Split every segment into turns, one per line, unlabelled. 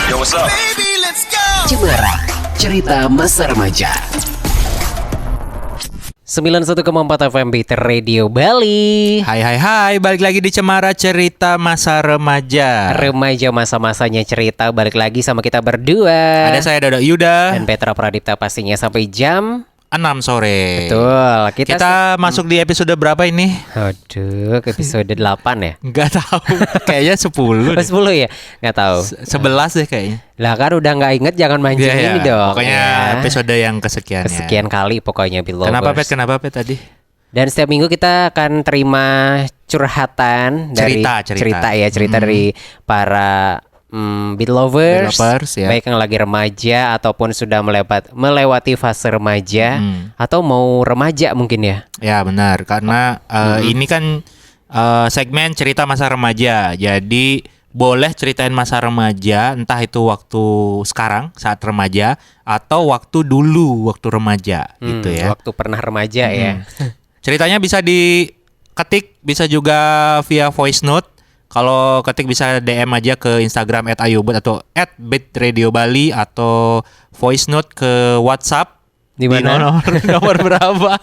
Yo, what's up?
Cemara, cerita masa remaja.
91,4 FM BT Radio Bali.
Hai, balik lagi di Cemara Cerita Masa Remaja.
Remaja masa-masanya cerita, balik lagi sama kita berdua.
Ada saya Dodo Yuda.
Dan Petra Pradipta pastinya sampai jam
6 sore.
Betul.
Kita masuk di episode berapa ini?
Aduh, ke episode 8 ya?
Nggak tahu. Kayaknya 10
Pas 10 ya? Nggak tahu.
11 deh kayaknya.
Lah kan udah nggak inget, jangan mancing ini dong.
Pokoknya
ya.
episode yang kesekian ya.
Kesekian kali pokoknya Belovers.
Kenapa Pet tadi?
Dan setiap minggu kita akan terima curhatan dari cerita dari para Belovers,
ya.
baik yang lagi remaja ataupun sudah melewati fase remaja atau mau remaja mungkin ya.
Ya benar, karena ini kan segmen cerita masa remaja. Jadi boleh ceritain masa remaja, entah itu waktu sekarang saat remaja atau waktu dulu waktu remaja gitu ya.
Waktu pernah remaja ya.
Ceritanya bisa diketik, bisa juga via voice note. Kalau ketik bisa DM aja ke Instagram @ayubet atau @bitradiobali atau voice note ke WhatsApp.
Di mana?
Nomor berapa?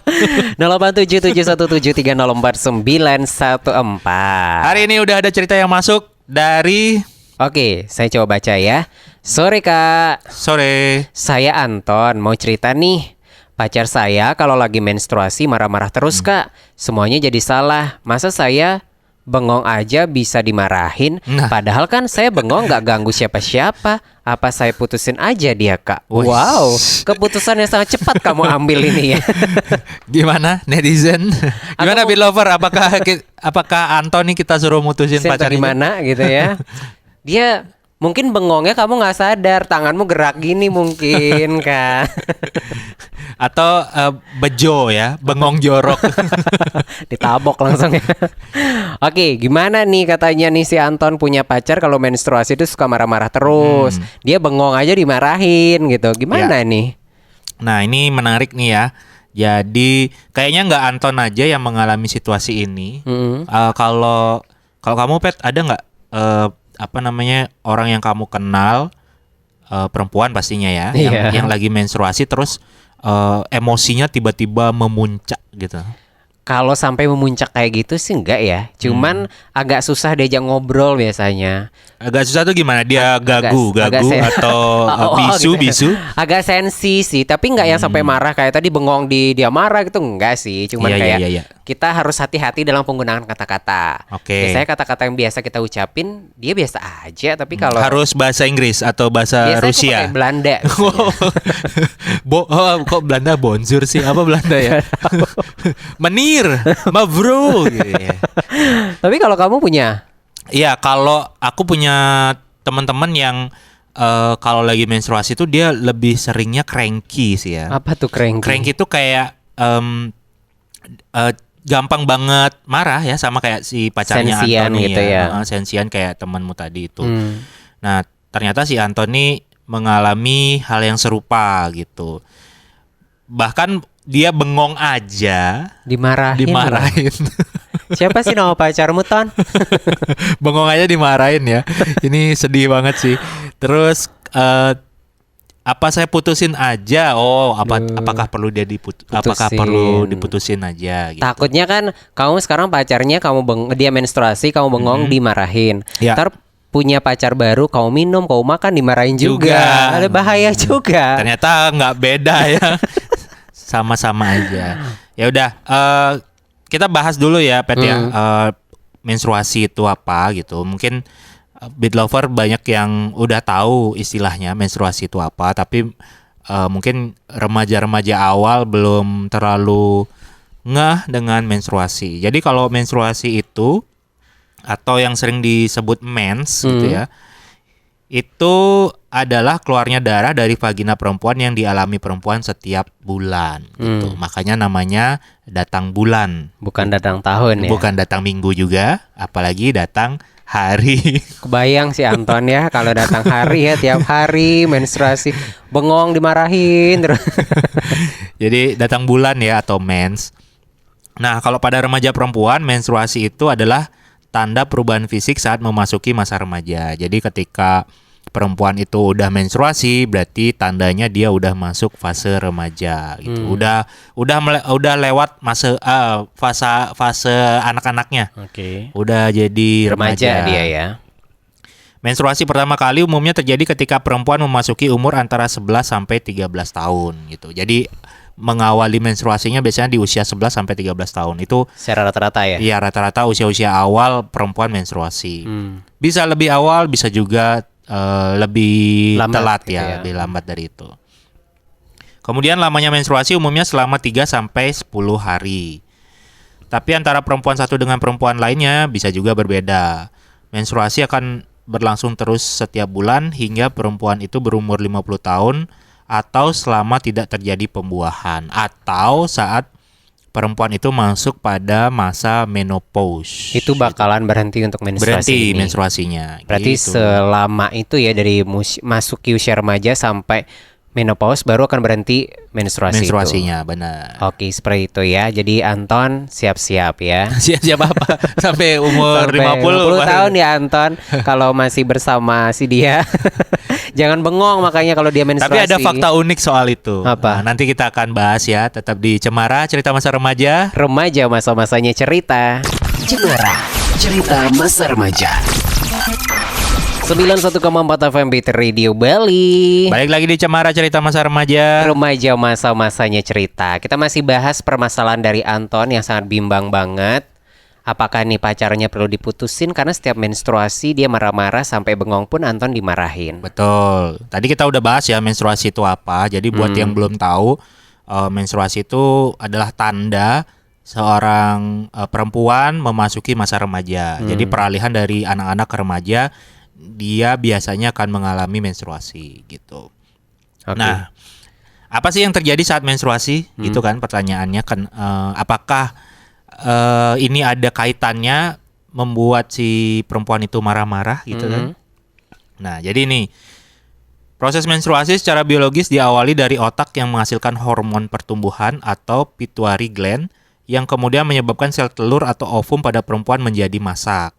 0877130914.
Hari ini udah ada cerita yang masuk dari
Oke, saya coba baca ya. Sore Kak.
sore.
Saya Anton, mau cerita nih. Pacar saya kalau lagi menstruasi marah-marah terus Kak. Semuanya jadi salah. Masa saya bengong aja bisa dimarahin?
Nah.
Padahal kan saya bengong gak ganggu siapa-siapa. Apa saya putusin aja dia Kak?
Wih.
Wow, keputusan yang sangat cepat kamu ambil ini ya.
Gimana netizen? Gimana Belover? Apakah Anton nih kita suruh mutusin
Siapa
pacarnya?
gimana gitu ya. Dia mungkin bengongnya kamu gak sadar. Tanganmu gerak gini mungkin kan.
Atau bejo ya, bengong jorok.
Ditabok langsung ya. Oke, gimana nih katanya nih si Anton punya pacar kalau menstruasi itu suka marah-marah terus. Dia bengong aja dimarahin gitu. Gimana nih?
Nah ini menarik nih ya. Jadi kayaknya nggak Anton aja yang mengalami situasi ini. Kalau kamu Pet ada nggak orang yang kamu kenal, perempuan pastinya ya, yang lagi menstruasi terus emosinya tiba-tiba memuncak gitu.
Kalau sampai memuncak kayak gitu sih enggak ya. Cuman agak susah diajak ngobrol biasanya.
Agak susah tuh gimana? Dia gagu atau bisu.
Agak sensi sih, tapi enggak yang sampai marah kayak tadi bengong dia marah gitu enggak sih. Cuman
Iya.
kita harus hati-hati dalam penggunaan kata-kata.
Oke.
Biasanya kata-kata yang biasa kita ucapin dia biasa aja, tapi kalau
harus bahasa Inggris atau bahasa
biasanya
Rusia.
pakai Belanda.
Kok Belanda bonjour sih? Apa Belanda ya? Menir, mabro gitu ya.
Tapi kalau kamu punya
Iya, kalau aku punya teman-teman yang kalau lagi menstruasi tuh dia lebih seringnya cranky sih ya.
apa tuh cranky?
Cranky itu kayak gampang banget marah ya, sama kayak si pacarnya
Sensian
Anthony
gitu ya.
Sensian kayak temanmu tadi itu. Nah, ternyata si Anthony mengalami hal yang serupa gitu. Bahkan dia bengong aja dimarahin.
Siapa sih nama pacarmu, Ton?
Bengong aja dimarahin ya. Ini sedih banget sih. Terus apa saya putusin aja? Apakah perlu apakah perlu diputusin aja gitu.
Takutnya kan kamu sekarang pacarnya dia menstruasi, kamu bengong dimarahin.
Ya.
Ntar punya pacar baru, kamu minum, kamu makan dimarahin juga. Ada bahaya juga.
Ternyata nggak beda ya. Sama-sama aja. Ya udah, kita bahas dulu ya, Pet ya. Menstruasi itu apa gitu. Mungkin Beat Lover banyak yang udah tahu istilahnya menstruasi itu apa, tapi mungkin remaja-remaja awal belum terlalu ngeh dengan menstruasi. Jadi kalau menstruasi itu atau yang sering disebut mens gitu ya, itu adalah keluarnya darah dari vagina perempuan yang dialami perempuan setiap bulan gitu. Makanya namanya datang bulan.
Bukan datang tahun ya.
Bukan datang minggu juga, apalagi datang hari.
Kebayang si Anton ya kalau datang hari ya, tiap hari menstruasi, bengong dimarahin terus.
Jadi datang bulan ya atau mens. Nah, kalau pada remaja perempuan, menstruasi itu adalah tanda perubahan fisik saat memasuki masa remaja. Jadi ketika perempuan itu udah menstruasi, berarti tandanya dia udah masuk fase remaja gitu. Udah lewat fase anak-anaknya.
Oke.
Udah jadi
Remaja
remaja.
dia ya.
Menstruasi pertama kali umumnya terjadi ketika perempuan memasuki umur antara 11 sampai 13 tahun gitu. Jadi mengawali menstruasinya biasanya di usia 11 sampai 13 tahun. Itu
Secara rata-rata ya.
iya rata-rata usia-usia awal perempuan menstruasi. Bisa lebih awal, bisa juga lebih
Lambat
telat
gitu ya.
lebih lambat dari itu. Kemudian lamanya menstruasi umumnya selama 3 sampai 10 hari. Tapi antara perempuan satu dengan perempuan lainnya bisa juga berbeda. Menstruasi akan berlangsung terus setiap bulan hingga perempuan itu berumur 50 tahun atau selama tidak terjadi pembuahan atau saat perempuan itu masuk pada masa menopause.
Itu bakalan berhenti untuk menstruasi
Berhenti
ini.
menstruasinya.
Berarti
gitu.
selama itu ya dari masuki usia remaja sampai menopause baru akan berhenti menstruasi itu.
menstruasinya benar.
Oke, seperti itu ya. Jadi Anton siap-siap ya.
Siap apa? Sampai umur
Sampai
50
50 tahun ya Anton kalau masih bersama si dia. Jangan bengong makanya kalau dia menstruasi.
Tapi ada fakta unik soal itu.
Apa?
Nah, nanti kita akan bahas ya. Tetap di Cemara Cerita Masa Remaja.
Remaja masa-masanya cerita.
Cemara, cerita masa remaja.
91,4 FM Beat Radio Bali.
Balik lagi di Cemara Cerita Masa Remaja.
Remaja masa-masanya cerita. Kita masih bahas permasalahan dari Anton yang sangat bimbang banget. Apakah nih pacarnya perlu diputusin karena setiap menstruasi dia marah-marah sampai bengong pun Anton dimarahin.
Betul. Tadi kita udah bahas ya menstruasi itu apa. Jadi buat yang belum tahu, menstruasi itu adalah tanda seorang perempuan memasuki masa remaja. Jadi peralihan dari anak-anak ke remaja, dia biasanya akan mengalami menstruasi gitu.
Oke.
Nah, apa sih yang terjadi saat menstruasi? Gitu kan pertanyaannya kan, apakah ini ada kaitannya membuat si perempuan itu marah-marah gitu kan? Nah, jadi nih proses menstruasi secara biologis diawali dari otak yang menghasilkan hormon pertumbuhan atau pituitary gland yang kemudian menyebabkan sel telur atau ovum pada perempuan menjadi masak.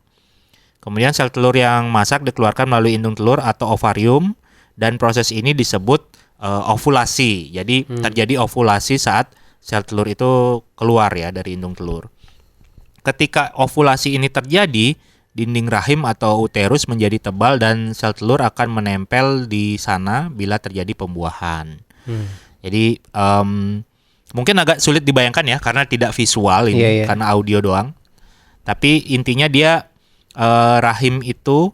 Kemudian sel telur yang masak dikeluarkan melalui indung telur atau ovarium dan proses ini disebut ovulasi. Jadi terjadi ovulasi saat sel telur itu keluar ya dari indung telur. Ketika ovulasi ini terjadi, dinding rahim atau uterus menjadi tebal dan sel telur akan menempel di sana bila terjadi pembuahan. Jadi mungkin agak sulit dibayangkan ya karena tidak visual ini, karena audio doang. Tapi intinya dia rahim itu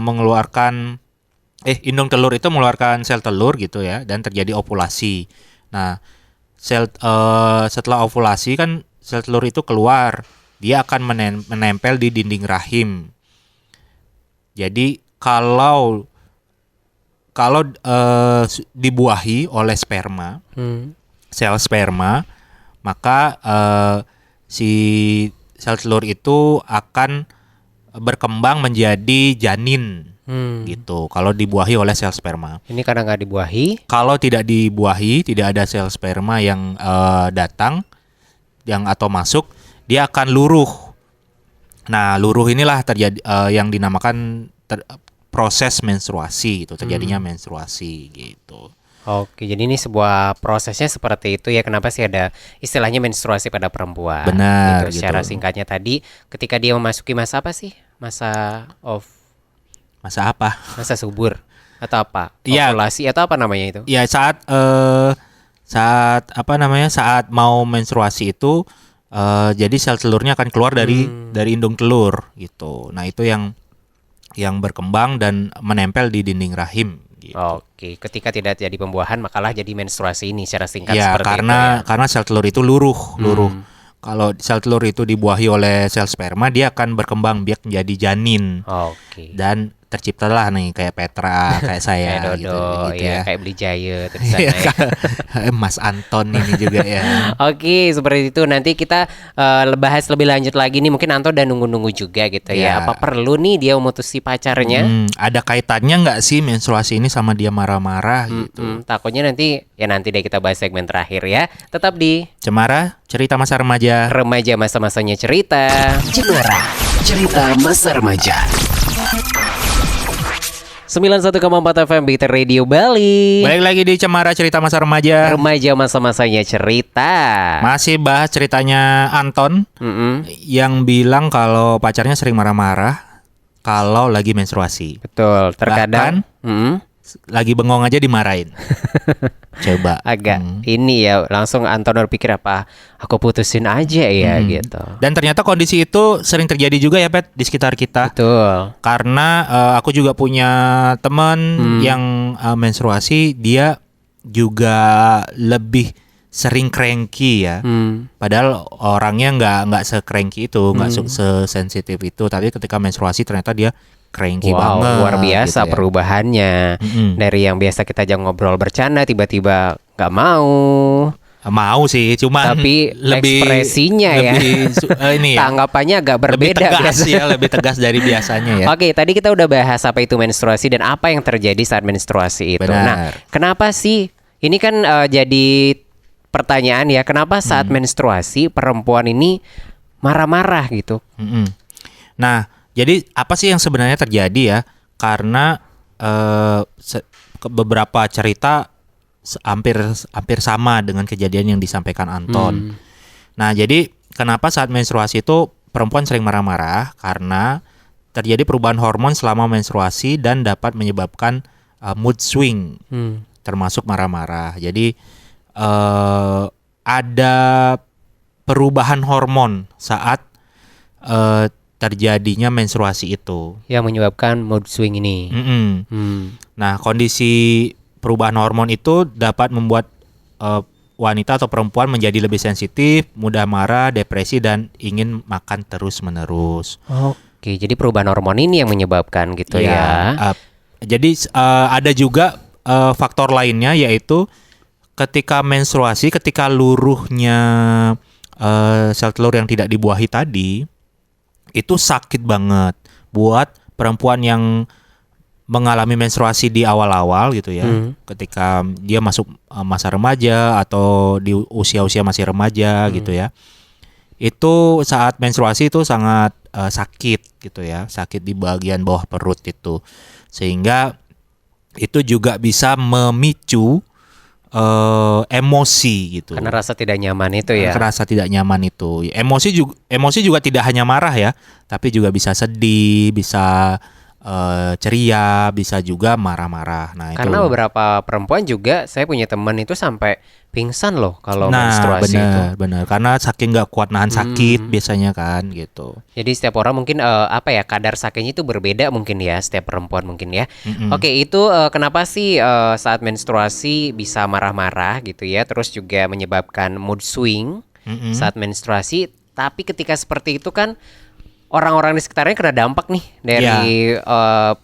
mengeluarkan indung telur itu mengeluarkan sel telur gitu ya dan terjadi ovulasi. Nah, setelah ovulasi kan sel telur itu keluar, dia akan menempel di dinding rahim. Jadi kalau dibuahi oleh sperma, sel sperma, maka si sel telur itu akan berkembang menjadi janin gitu. Kalau dibuahi oleh sel sperma.
Ini karena nggak dibuahi.
Kalau tidak dibuahi, tidak ada sel sperma yang datang, yang atau masuk, dia akan luruh. Nah, luruh inilah terjadi yang dinamakan proses menstruasi gitu. Terjadinya menstruasi gitu.
Oke, jadi ini sebuah prosesnya seperti itu ya. Kenapa sih ada istilahnya menstruasi pada perempuan?
Benar,
Gitu. Secara
gitu.
singkatnya tadi, ketika dia memasuki masa apa sih? Masa
Masa apa?
masa subur atau apa?
Iya.
Ovulasi atau apa namanya itu?
Ya saat saat mau menstruasi itu jadi sel telurnya akan keluar dari indung telur gitu. Nah, itu yang berkembang dan menempel di dinding rahim gitu.
Oke, ketika tidak jadi pembuahan makalah jadi menstruasi ini secara singkat
Ya,
seperti
karena
itu ya.
sel telur itu luruh. Kalau sel telur itu dibuahi oleh sel sperma, dia akan berkembang biak menjadi janin.
Oke.
Dan terciptalah nih kayak Petra, kayak saya
Kayak
gitu,
Dodo
gitu
ya, kayak Beli Jaya tulisannya
Iya,
ya.
Mas Anton ini juga ya.
Oke, seperti itu. Nanti kita bahas lebih lanjut lagi nih. Mungkin Anto udah nunggu-nunggu juga gitu ya.
Ya.
Apa perlu nih dia memutusi pacarnya?
Ada kaitannya nggak sih menstruasi ini sama dia marah-marah gitu?
Takutnya nanti deh kita bahas segmen terakhir ya. Tetap di
Cemara, cerita masa remaja.
Remaja masa-masanya cerita.
Cemara, cerita masa remaja.
91,4 FM BT Radio Bali.
Balik lagi di Cemara Cerita Masa Remaja.
Remaja masa-masanya cerita.
Masih bahas ceritanya Anton yang bilang kalau pacarnya sering marah-marah kalau lagi menstruasi.
Betul, terkadang
Lagi bengong aja dimarahin. Coba.
agak ini ya, langsung Anton berpikir apa? Aku putusin aja ya gitu.
Dan ternyata kondisi itu sering terjadi juga ya, Pet, di sekitar kita.
Betul.
Karena aku juga punya teman yang menstruasi, dia juga lebih sering cranky ya. Padahal orangnya nggak se-cranky itu, nggak se-sensitif itu. Tapi ketika menstruasi ternyata dia cranky banget.
Luar biasa
gitu ya.
perubahannya. Dari yang biasa kita aja ngobrol bercanda, tiba-tiba nggak mau.
Mau sih, cuman
Tapi
lebih
ekspresinya ya,
ini ya,
tanggapannya agak
lebih
berbeda
tegas
biasanya.
ya, lebih tegas dari biasanya ya.
Oke, tadi kita udah bahas apa itu menstruasi dan apa yang terjadi saat menstruasi itu.
Benar.
Nah, kenapa sih? Ini kan jadi pertanyaan ya, kenapa saat menstruasi perempuan ini marah-marah gitu?
Nah, jadi apa sih yang sebenarnya terjadi ya? Karena beberapa cerita hampir sama dengan kejadian yang disampaikan Anton. Nah, jadi kenapa saat menstruasi itu perempuan sering marah-marah? Karena terjadi perubahan hormon selama menstruasi dan dapat menyebabkan mood swing, termasuk marah-marah. Jadi ada perubahan hormon saat terjadinya menstruasi itu.
Yang menyebabkan mood swing ini.
Nah, kondisi perubahan hormon itu dapat membuat wanita atau perempuan menjadi lebih sensitif, mudah marah, depresi, dan ingin makan terus-menerus.
Oke, jadi perubahan hormon ini yang menyebabkan gitu ya.
Jadi ada juga faktor lainnya, yaitu ketika menstruasi, ketika luruhnya sel telur yang tidak dibuahi tadi, itu sakit banget buat perempuan yang mengalami menstruasi di awal-awal gitu ya. Ketika dia masuk masa remaja atau di usia-usia masih remaja gitu ya. Itu saat menstruasi itu sangat sakit gitu ya. Sakit di bagian bawah perut itu. Sehingga itu juga bisa memicu emosi gitu.
Karena rasa tidak nyaman itu ya.
Rasa tidak nyaman itu. Emosi juga tidak hanya marah ya, tapi juga bisa sedih, bisa ceria, bisa juga marah-marah. Nah,
Karena
itu.
beberapa perempuan juga, saya punya teman itu sampai pingsan loh kalau menstruasi itu.
Benar. Karena saking nggak kuat nahan sakit biasanya kan gitu.
Jadi setiap orang mungkin kadar sakitnya itu berbeda mungkin ya, setiap perempuan mungkin ya. Oke, itu kenapa sih saat menstruasi bisa marah-marah gitu ya, terus juga menyebabkan mood swing saat menstruasi. Tapi ketika seperti itu kan orang-orang di sekitarnya kena dampak nih dari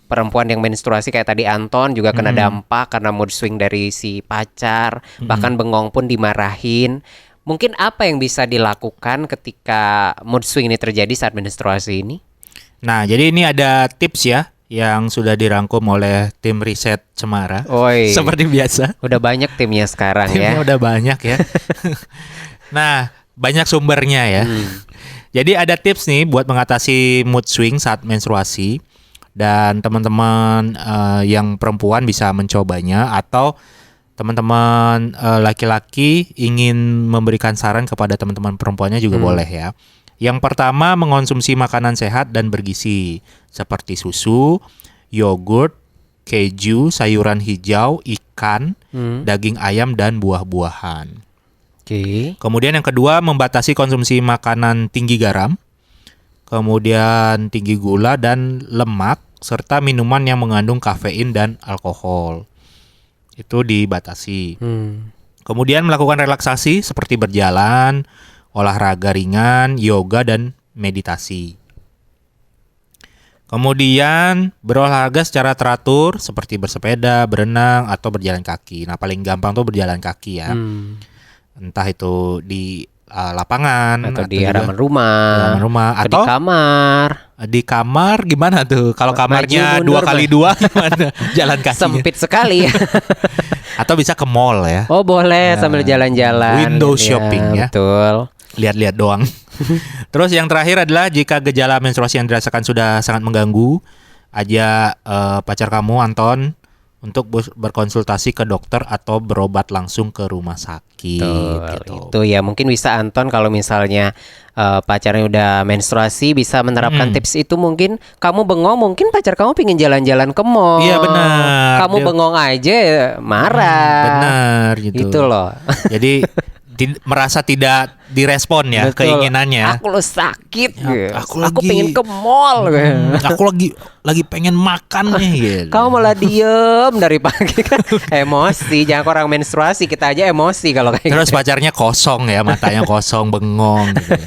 perempuan yang menstruasi, kayak tadi Anton juga kena dampak karena mood swing dari si pacar, bahkan bengong pun dimarahin. Mungkin apa yang bisa dilakukan ketika mood swing ini terjadi saat menstruasi ini?
Nah, jadi ini ada tips ya yang sudah dirangkum oleh tim riset Cemara.
Oi.
Seperti biasa.
Udah banyak timnya sekarang
Timnya
ya.
udah banyak ya. Nah, banyak sumbernya ya. Jadi ada tips nih buat mengatasi mood swing saat menstruasi, dan teman-teman yang perempuan bisa mencobanya, atau teman-teman laki-laki ingin memberikan saran kepada teman-teman perempuannya juga boleh ya. Yang pertama, mengonsumsi makanan sehat dan bergizi seperti susu, yogurt, keju, sayuran hijau, ikan, daging ayam, dan buah-buahan.
Oke.
Kemudian yang kedua, membatasi konsumsi makanan tinggi garam, kemudian tinggi gula dan lemak, serta minuman yang mengandung kafein dan alkohol. Itu dibatasi. Kemudian melakukan relaksasi seperti berjalan, olahraga ringan, yoga, dan meditasi. Kemudian berolahraga secara teratur seperti bersepeda, berenang, atau berjalan kaki. Nah, paling gampang tuh berjalan kaki ya. Entah itu di lapangan
Atau di halaman rumah,
atau
di kamar.
Di kamar gimana tuh? Kalau kamarnya
Maju, mundur,
2x2 gimana? Jalan kakinya.
Sempit sekali ya.
Atau bisa ke mall ya.
Oh boleh, sambil jalan-jalan.
Window
gitu
shopping ya.
Betul.
Lihat-lihat doang. Terus yang terakhir adalah jika gejala menstruasi yang dirasakan sudah sangat mengganggu, ajak pacar kamu Anton untuk berkonsultasi ke dokter atau berobat langsung ke rumah sakit gitu.
Itu ya mungkin bisa Anton kalau misalnya pacarnya udah menstruasi bisa menerapkan tips itu. Mungkin kamu bengong, mungkin pacar kamu pingin jalan-jalan ke mall.
Iya benar.
Kamu bengong aja marah.
Benar gitu.
Itu loh.
Jadi merasa tidak direspon ya
Betul.
keinginannya.
Aku lo sakit.
Ya,
aku
aku
pengen ke mall.
Aku lagi pengen makan nih gitu.
Kamu malah diem dari pagi kan. Emosi, jangan orang menstruasi, kita aja emosi kalau kayak
Terus
gitu.
pacarnya kosong ya, matanya kosong, bengong gitu.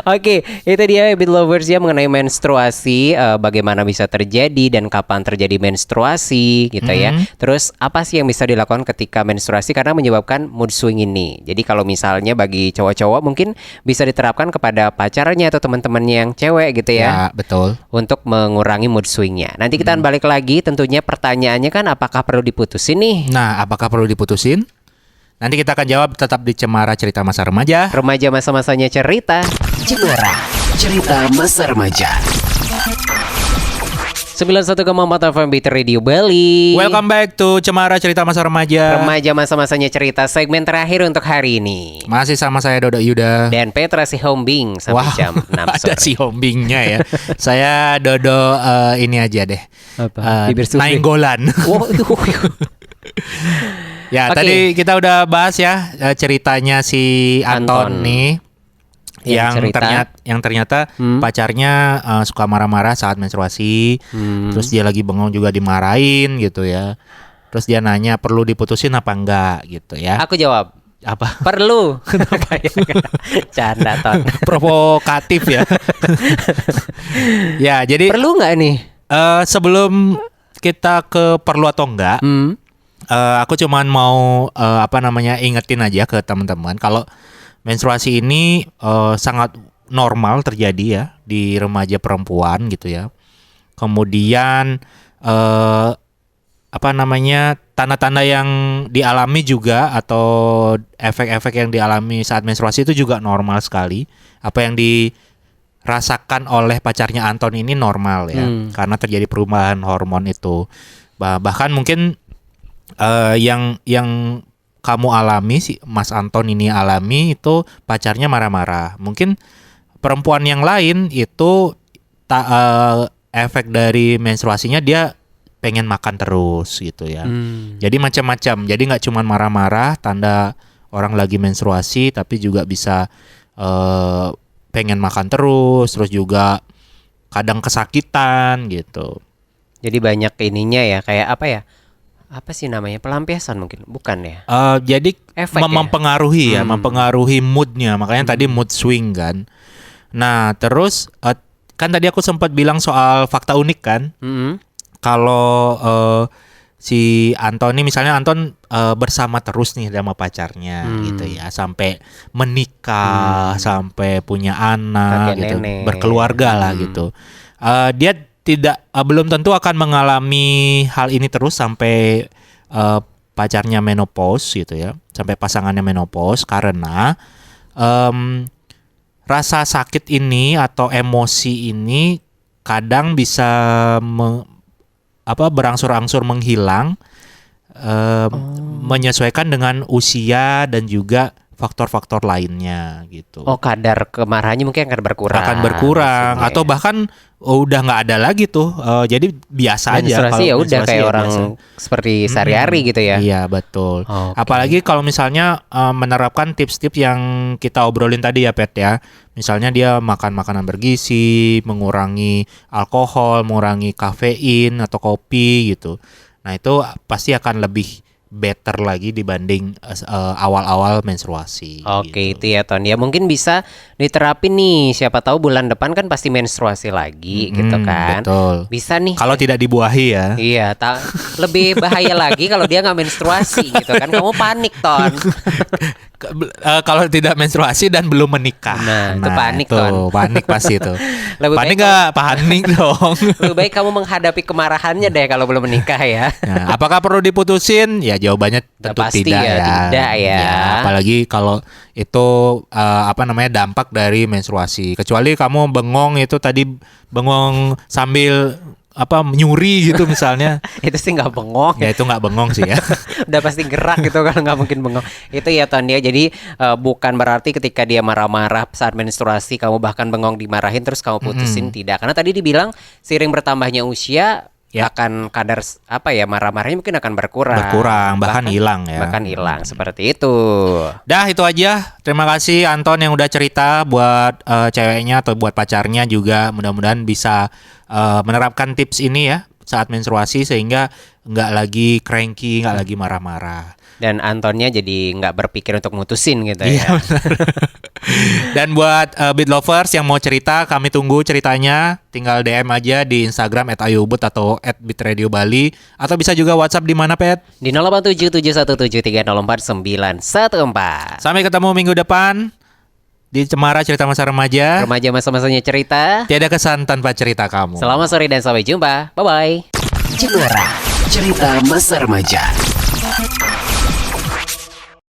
Oke, itu dia Beat Lovers ya mengenai menstruasi, bagaimana bisa terjadi dan kapan terjadi menstruasi gitu ya. Terus apa sih yang bisa dilakukan ketika menstruasi karena menyebabkan mood swing ini. Jadi kalau misalnya bagi cowok-cowok mungkin bisa diterapkan kepada pacarnya atau teman-temannya yang cewek gitu ya.
Ya, betul.
Untuk mengurangi mood swingnya. Nanti kita balik lagi, tentunya pertanyaannya kan apakah perlu diputusin nih?
Nah, apakah perlu diputusin? Nanti kita akan jawab tetap di Cemara Cerita Masa Remaja.
Remaja masa-masanya cerita.
Cemara, cerita masa remaja.
91,4 FM Beat Radio Bali.
Welcome back to Cemara Cerita Masa Remaja.
Remaja masa-masanya cerita, segmen terakhir untuk hari ini.
Masih sama saya Dodo Yuda.
Dan Petra si Hombing sampai jam 6
ada
sore.
si hombingnya ya. Saya Dodo ini aja deh.
Apa? Bibir survei.
Nainggolan. Ya,
Oke.
tadi kita udah bahas ya ceritanya si Anton
Anton.
nih
Yang cerita.
yang ternyata pacarnya suka marah-marah saat menstruasi. Terus dia lagi bengong juga dimarahin gitu ya. Terus dia nanya perlu diputusin apa enggak gitu ya.
Aku jawab,
Apa?
perlu. Canda Ton.
Provokatif ya. Ya, jadi
Perlu nggak nih?
sebelum kita ke perlu atau enggak, aku cuman mau ingetin aja ke teman-teman kalau menstruasi ini sangat normal terjadi ya di remaja perempuan gitu ya. Kemudian tanda-tanda yang dialami juga atau efek-efek yang dialami saat menstruasi itu juga normal sekali. Apa yang dirasakan oleh pacarnya Anton ini normal ya, karena terjadi perubahan hormon itu. Bahkan mungkin yang kamu alami si Mas Anton ini alami itu pacarnya marah-marah. Mungkin perempuan yang lain itu efek dari menstruasinya dia pengen makan terus gitu ya. Jadi macam-macam. Jadi nggak cuma marah-marah tanda orang lagi menstruasi, tapi juga bisa pengen makan terus juga kadang kesakitan gitu.
Jadi banyak ininya ya, kayak apa ya? Apa sih namanya? Pelampiasan mungkin, bukan ya?
Jadi
Efek ya?
mempengaruhi moodnya. Makanya tadi mood swing kan. Nah terus kan tadi aku sempat bilang soal fakta unik kan. Kalau si Anton ini misalnya Anton bersama terus nih sama pacarnya gitu ya, sampai menikah, sampai punya anak
Kakek
gitu,
nenek.
berkeluarga lah gitu. Dia belum tentu akan mengalami hal ini terus sampai pacarnya menopause gitu ya, sampai pasangannya menopause karena rasa sakit ini atau emosi ini kadang bisa berangsur-angsur menghilang, menyesuaikan dengan usia dan juga faktor-faktor lainnya gitu.
Oh, kadar kemarahannya mungkin akan berkurang.
Akan berkurang
maksudnya
atau
ya.
bahkan udah nggak ada lagi tuh. Jadi biasa aja.
Menstruasi ya udah
menstruasi
kayak
ya
orang
biasa.
seperti sehari-hari gitu ya.
Iya betul.
Oke.
Apalagi kalau misalnya menerapkan tips-tips yang kita obrolin tadi ya Pet ya. Misalnya dia makan makanan bergizi, mengurangi alkohol, mengurangi kafein atau kopi gitu. Nah itu pasti akan lebih better lagi dibanding awal-awal menstruasi.
Oke,
gitu.
itu ya Ton. Ya mungkin bisa diterapin nih. Siapa tahu bulan depan kan pasti menstruasi lagi gitu kan.
Betul.
Bisa nih.
Kalau tidak dibuahi ya.
Iya, lebih bahaya lagi kalau dia nggak menstruasi gitu kan. Kamu panik Ton.
Kalau tidak menstruasi dan belum menikah.
Nah, itu panik,
itu,
Ton.
panik pasti itu.
Lebih
Panik
baik
nggak? Panik dong.
Lebih baik kamu menghadapi kemarahannya deh kalau belum menikah ya.
Nah, apakah perlu diputusin? Ya jawabannya tentu
pasti
tidak
ya,
ya.
tidak ya.
Apalagi kalau itu dampak dari menstruasi. Kecuali kamu bengong itu tadi bengong sambil nyuri gitu misalnya.
Itu sih nggak bengong.
Ya itu nggak bengong sih ya.
Udah pasti gerak gitu kan, nggak mungkin bengong. Itu ya Ton ya. Jadi bukan berarti ketika dia marah-marah saat menstruasi kamu bahkan bengong dimarahin terus kamu putusin, tidak. Karena tadi dibilang seiring bertambahnya usia
Ya.
akan kadar marah-marahnya mungkin akan berkurang.
Bahkan hilang ya.
Bahkan hilang seperti itu.
Dah itu aja. Terima kasih Anton yang udah cerita buat ceweknya atau buat pacarnya juga. Mudah-mudahan bisa menerapkan tips ini ya saat menstruasi sehingga nggak lagi cranky, nggak lagi marah-marah.
Dan Antonnya jadi nggak berpikir untuk mutusin gitu ya.
Iya benar. Dan buat Beat Lovers yang mau cerita, kami tunggu ceritanya. Tinggal DM aja di Instagram @ayubut atau @beatradiobali. Atau bisa juga WhatsApp di mana, Pet?
Di 087717304914.
Sampai ketemu minggu depan di Cemara Cerita Masa Remaja.
Remaja masa-masanya cerita.
Tiada kesan tanpa cerita kamu.
Selamat sore dan sampai jumpa. Bye-bye.
Cemara, cerita masa remaja.